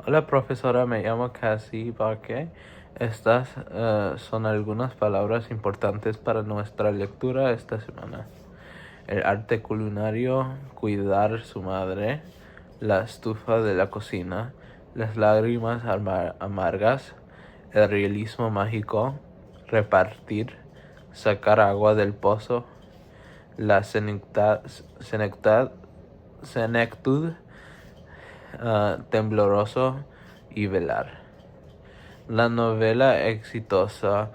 Hola profesora, me llamo Cassie Barque. Estas son algunas palabras importantes para nuestra lectura esta semana. El arte culinario, cuidar su madre, la estufa de la cocina, las lágrimas amargas, el realismo mágico, repartir, sacar agua del pozo, la senectud, tembloroso y velar. La novela exitosa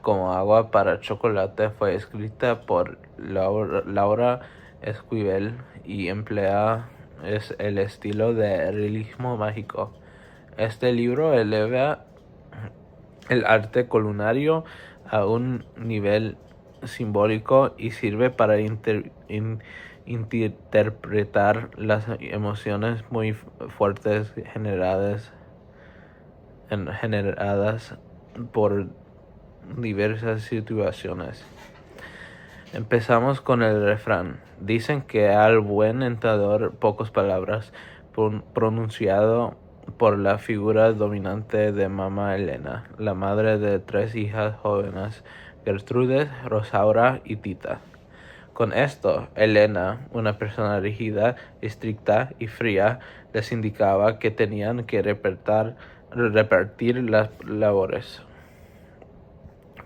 Como agua para chocolate fue escrita por Laura Esquivel y emplea el estilo de realismo mágico. Este libro eleva el arte culinario a un nivel simbólico y sirve para interpretar las emociones muy fuertes generadas por diversas situaciones. Empezamos con el refrán. Dicen que al buen entendedor pocas palabras, pronunciado por la figura dominante de Mamá Elena, la madre de 3 hijas jóvenes, Gertrude, Rosaura y Tita. Con esto, Elena, una persona rígida, estricta y fría, les indicaba que tenían que repartir las labores.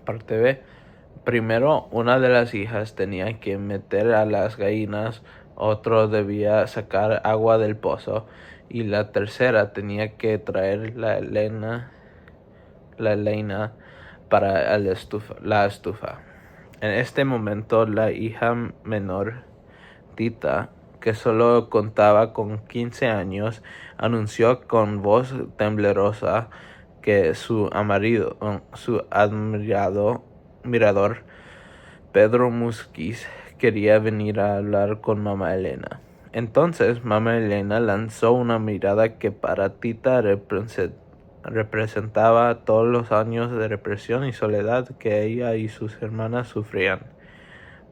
Parte B. Primero, una de las hijas tenía que meter a las gallinas, otro debía sacar agua del pozo y la tercera tenía que traer la leña para la estufa. En este momento, la hija menor, Tita, que solo contaba con 15 años, anunció con voz temblorosa que su admirador, Pedro Musquiz, quería venir a hablar con Mamá Elena. Entonces Mamá Elena lanzó una mirada que para Tita representaba todos los años de represión y soledad que ella y sus hermanas sufrían.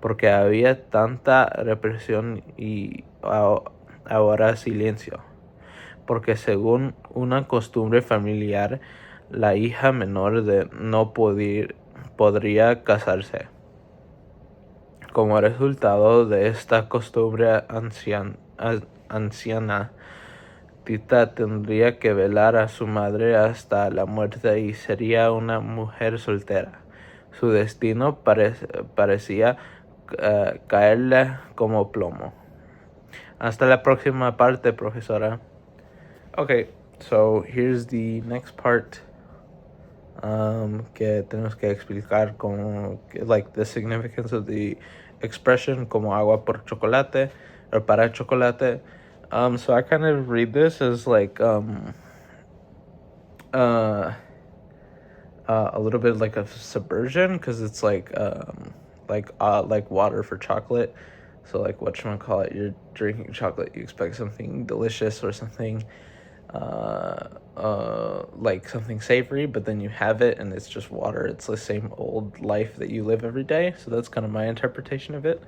Porque había tanta represión y ahora silencio. Porque según una costumbre familiar, la hija menor no podría casarse. Como resultado de esta costumbre anciana, Tita tendría que velar a su madre hasta la muerte y sería una mujer soltera. Su destino parecía caerle como plomo. Hasta la próxima parte, profesora. Okay, so here's the next part. Que tenemos que explicar como like the significance of the expression como agua por chocolate or para chocolate. So I kind of read this as like a little bit like a subversion because it's like water for chocolate. So like whatchamacallit, you're drinking chocolate, you expect something delicious or something like something savory, but then you have it and it's just water. It's the same old life that you live every day. So that's kind of my interpretation of it.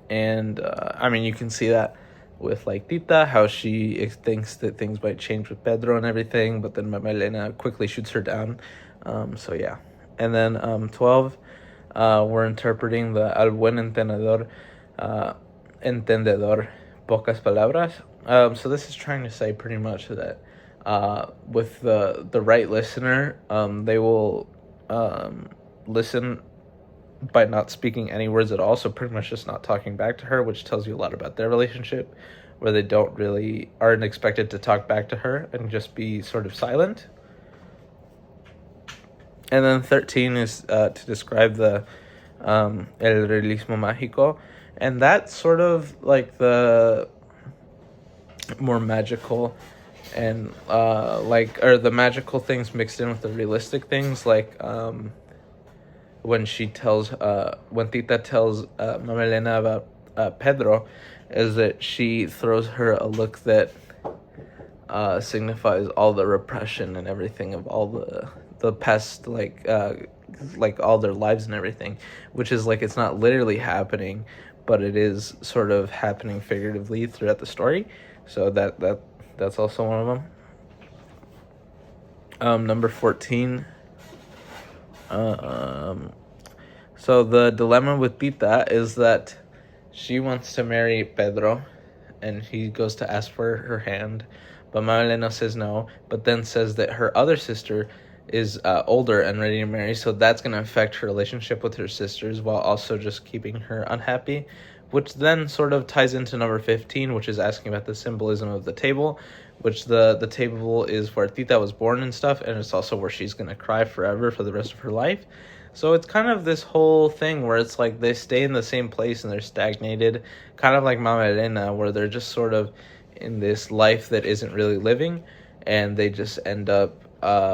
And I mean, you can see that with like Tita, how she thinks that things might change with Pedro and everything, but then Mama Elena quickly shoots her down. So yeah. And then 12, we're interpreting the al buen entendedor, pocas palabras. So this is trying to say pretty much that with the right listener, they will listen by not speaking any words at all, so pretty much just not talking back to her, which tells you a lot about their relationship, where they aren't expected to talk back to her and just be sort of silent. And then 13 is to describe the el realismo mágico, and that's sort of like the more magical and or the magical things mixed in with the realistic things, like when Tita tells Mama Elena about Pedro, is that she throws her a look that signifies all the repression and everything of all the past, like all their lives and everything, which is like it's not literally happening, but it is sort of happening figuratively throughout the story. So that's also one of them. Number 14. So the dilemma with Tita is that she wants to marry Pedro, and he goes to ask for her hand, but Mama Elena says no, but then says that her other sister is older and ready to marry, so that's going to affect her relationship with her sisters while also just keeping her unhappy, which then sort of ties into number 15, which is asking about the symbolism of the table, which the table is where Tita was born and stuff, and it's also where she's going to cry forever for the rest of her life. So it's kind of this whole thing where it's like they stay in the same place and they're stagnated, kind of like Mama Elena, where they're just sort of in this life that isn't really living, and they just end up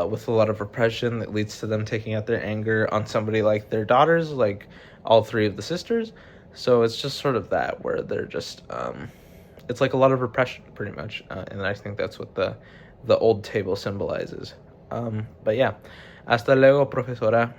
with a lot of repression that leads to them taking out their anger on somebody like their daughters, like all three of the sisters. So it's just sort of that, where they're just, it's like a lot of repression, pretty much, and I think that's what the old table symbolizes. But yeah, hasta luego, profesora.